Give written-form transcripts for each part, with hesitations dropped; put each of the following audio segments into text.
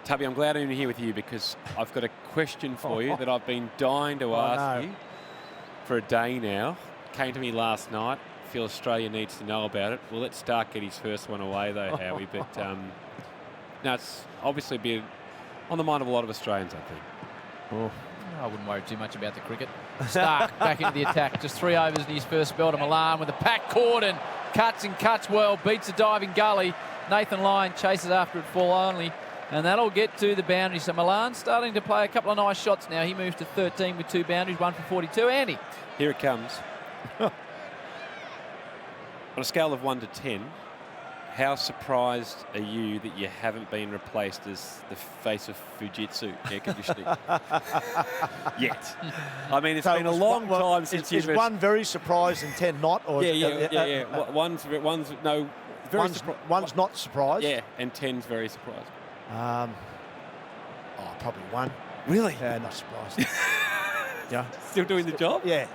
Tubby, I'm glad I'm here with you because I've got a question for you that I've been dying to ask you for a day now. Came to me last night. Feel Australia needs to know about it. We'll let Stark get his first one away though, Howie. But no, it's obviously been on the mind of a lot of Australians, I think. Oh. I wouldn't worry too much about the cricket. Stark back into the attack. Just 3 overs in his first spell to Milan with a pack caught and cuts well. Beats a diving gully. Nathan Lyon chases after it full only. And that'll get to the boundary. So Milan starting to play a couple of nice shots now. He moves to 13 with 2 boundaries, 1 for 42. Andy. Here it comes. On a scale of 1 to 10, how surprised are you that you haven't been replaced as the face of Fujitsu air conditioning yet? I mean, it's been a long time since you've... Is 1 very surprised and 10 not? Or Yeah. One's no... One's not surprised? Yeah, and 10's very surprised. Probably 1. Really? Yeah, not surprised. Yeah. Still doing the job? Yeah.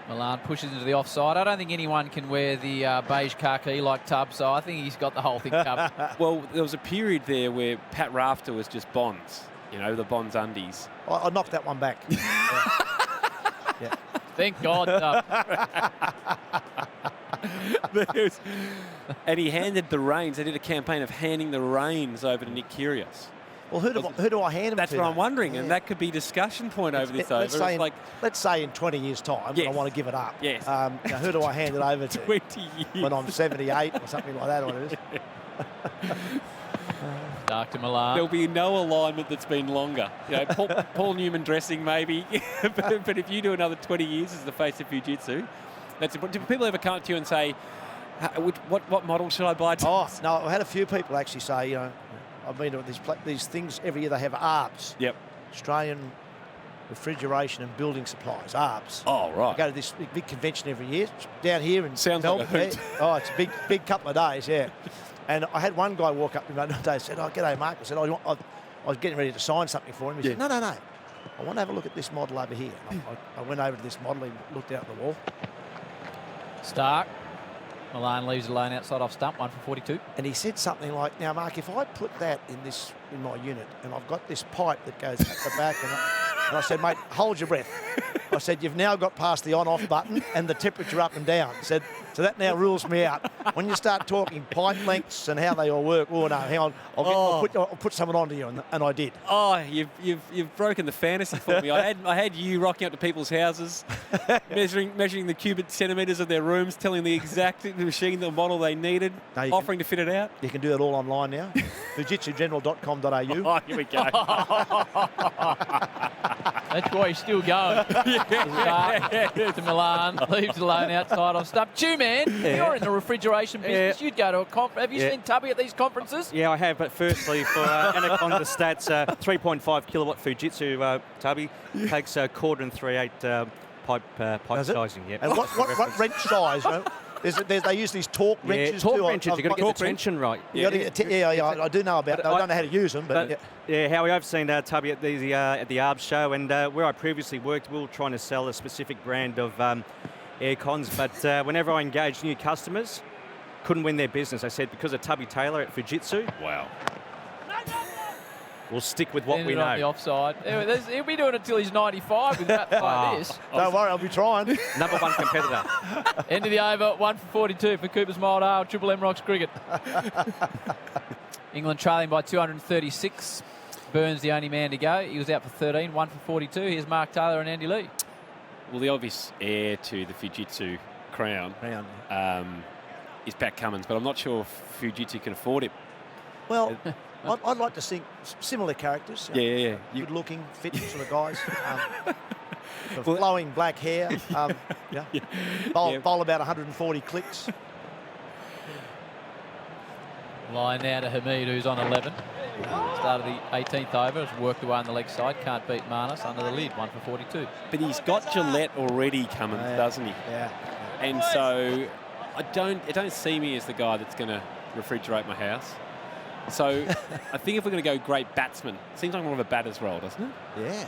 Milan pushes into the offside. I don't think anyone can wear the beige khaki like Tubb, so I think he's got the whole thing covered. Well, there was a period there where Pat Rafter was just Bonds, you know, the Bonds undies. I knocked that one back. Yeah. Thank God, Tubb. And he handed the reins. They did a campaign of handing the reins over to Nick Kyrgios. Well, who do I hand them That's to? what I'm wondering, and that could be discussion point over this over. Let's say in 20 years' time, I want to give it up. Yes. Now, who do I hand it over to? 20 years. When I'm 78 or something like that, or what it is. Dark to Milan. There'll be no alignment that's been longer. You know, Paul Newman dressing maybe, but if you do another 20 years as the face of Fujitsu, that's important. Do people ever come up to you and say, what model should I buy? No, I had a few people actually say, you know, I've been to these things every year. They have ARBs. Yep. Australian Refrigeration and Building Supplies, ARBs. Oh, right. I go to this big convention every year down here in Sounds Melbourne. like a hoot. Oh, it's a big couple of days, yeah. And I had one guy walk up to me one day and said, "Oh, g'day, Mark." I said, I was getting ready to sign something for him. He said, no. I want to have a look at this model over here. I went over to this model. He looked out the wall. Stark. Milan leaves alone outside off stump, 1 for 42. And he said something like, "Now, Mark, if I put that in my unit, and I've got this pipe that goes at the back," and I said, "Mate, hold your breath." I said, "You've now got past the on-off button and the temperature up and down." I said, "So that now rules me out. When you start talking pipe lengths and how they all work, oh no, hang on, I'll put someone onto you," and I did. Oh, you've broken the fantasy for me. I had you rocking up to people's houses, measuring the cubic centimetres of their rooms, telling the exact machine, the model they needed, offering to fit it out. You can do it all online now. Fujitsugeneral.com.au. Oh, here we go. That's why he's still going. To Milan, leaves alone outside of stump. Man, you're in the refrigeration business. You'd go to a conference. Have you seen Tubby at these conferences? Yeah, I have. But firstly, for Anaconda stats, 3.5 kilowatt Fujitsu Tubby takes a 1.4 pipe sizing. Yeah. And what wrench size? You know? They use these torque wrenches. Torque wrenches. You've got to get the tension right. I do know about. I don't know how to use them, but Howie, I've seen Tubby at the ARBS show, and where I previously worked, we were trying to sell a specific brand of air cons, but whenever I engaged new customers, couldn't win their business. I said, because of Tubby Taylor at Fujitsu. Wow. We'll stick with what we know. On the offside. He'll be doing it till he's 95 with that like this. Don't worry, I'll be trying. Number 1 competitor. End of the over, 1 for 42 for Cooper's Mild Ale, Triple M Rocks Cricket. England trailing by 236. Burns the only man to go. He was out for 13, 1 for 42. Here's Mark Taylor and Andy Lee. Well, the obvious heir to the Fujitsu crown is Pat Cummins, but I'm not sure if Fujitsu can afford it. Well, I'd like to think similar characters. Yeah. Good-looking, fit sort of guys. Flowing black hair. Bowl about 140 clicks. Line now to Hamid, who's on 11. Started the 18th over, has worked away on the leg side. Can't beat Marnus under the lid, 1 for 42. But he's got Gillette already, Cummins, doesn't he? Yeah. And so it don't see me as the guy that's going to refrigerate my house. So I think if we're going to go great batsman, it seems like more of a batter's role, doesn't it? Yeah.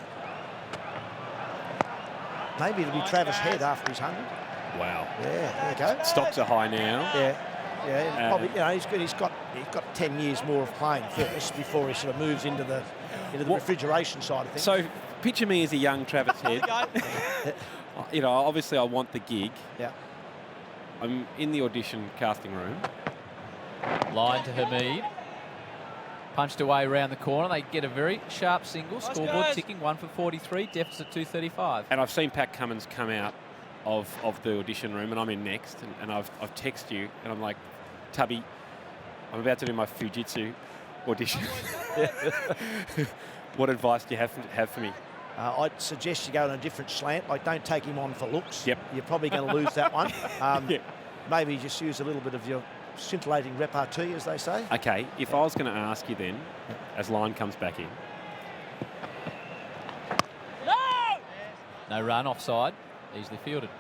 Maybe it'll be Travis Head after his 100. Wow. Yeah, there you go. Stocks are high now. Yeah. Yeah, probably. You know, he's good. He's got 10 years more of playing first before he sort of moves into the refrigeration side of things. So picture me as a young Travis Head. You know, obviously I want the gig. Yeah. I'm in the audition casting room. Line to Hamid. Punched away around the corner. They get a very sharp single. Scoreboard ticking 1 for 43. Deficit 235. And I've seen Pat Cummins come out of the audition room, and I'm in next, and I've texted you, and I'm like, Tubby, I'm about to do my Fujitsu audition. What advice do you have for me? I'd suggest you go on a different slant. Like, don't take him on for looks. Yep. You're probably going to lose that one. Maybe just use a little bit of your scintillating repartee, as they say. Okay, if I was going to ask you then, as line comes back in. No run, offside. Easily fielded.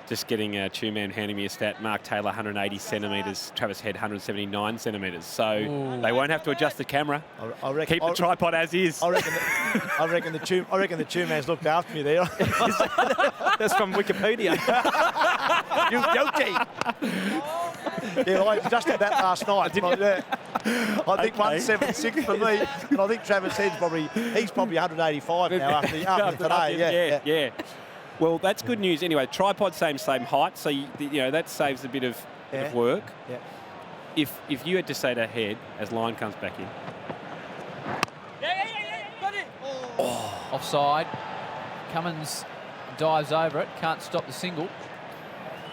Just getting a two-man handing me a stat. Mark Taylor, 180 centimetres. Travis Head, 179 centimetres. So they won't have to adjust the camera. I reckon, keep the tripod as is. I reckon the two-man's looked after me there. That's from Wikipedia. You guilty. Yeah, I adjusted that last night. I think 176 for me, and I think Travis Head's probably 185 now after today. Yeah. Well, that's good news. Anyway, tripod same height, so you know that saves a bit of work. Yeah. If you had to say to Head as line comes back in. Offside. Cummins dives over it. Can't stop the single.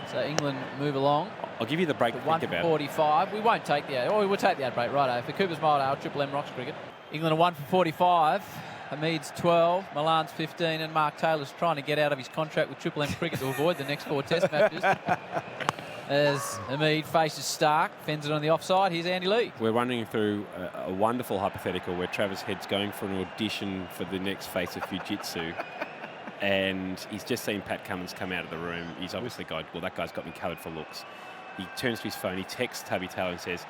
So England move along. I'll give you the break to think about. 1:45. We won't take the we will take the ad break, righto. For Cooper's Mile, Triple M Rocks Cricket. England are 1 for 45. Hamid's 12, Milan's 15, and Mark Taylor's trying to get out of his contract with Triple M Cricket to avoid the next 4 Test matches. As Hamid faces Stark, fends it on the offside. Here's Andy Lee. We're running through a wonderful hypothetical where Travis Head's going for an audition for the next face of Fujitsu. And he's just seen Pat Cummins come out of the room. He's obviously that guy's got me covered for looks. He turns to his phone, he texts Tubby Taylor and says,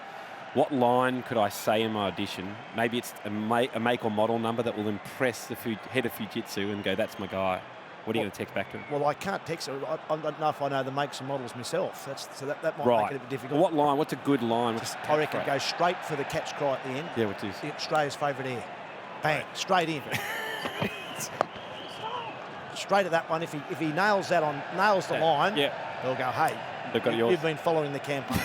what line could I say in my audition? Maybe it's a make or model number that will impress the head of Fujitsu and go, that's my guy. What are you going to text back to him? Well, I can't text her. I don't know if I know the makes and models myself. That might make it a bit difficult. Well, what line? What's a good line? I reckon go straight for the catch cry at the end. Yeah, what is? Australia's favourite air. Bang, straight in. Straight at that one. If he nails the line, they'll go, hey, you've been following the campaign.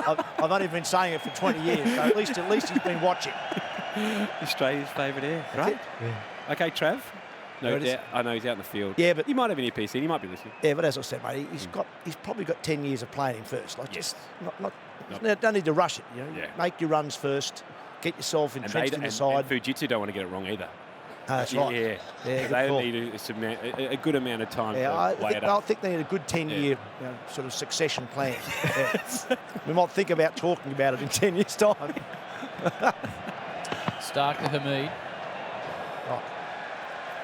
I've only been saying it for 20 years, so at least he's been watching. Australia's favourite air, right? Yeah. Okay, Trav. No doubt. I know he's out in the field. Yeah, but he might have an earpiece in. He might be listening. Yeah, but as I said, mate, he's probably got 10 years of playing him first. Like, just don't need to rush it. You know, make your runs first. Get yourself entrenched in the side. And Fujitsu don't want to get it wrong either. That's right. Yeah, they need a good amount of time to weigh it up. I think they need a good 10-year sort of succession plan. We might think about talking about it in 10 years' time. Stark to Hamid.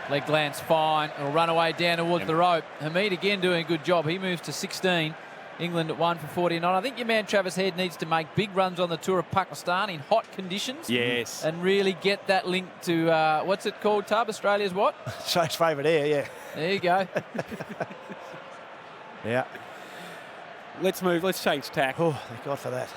Leg lands fine. It'll run away down towards the rope. Hamid again doing a good job. He moves to 16. England at 1 for 49. I think your man Travis Head needs to make big runs on the tour of Pakistan in hot conditions. Yes. And really get that link to, what's it called, Tub? Australia's what? Australia's favourite air, yeah. There you go. Yeah. Let's move. Let's change tack. Oh, thank God for that.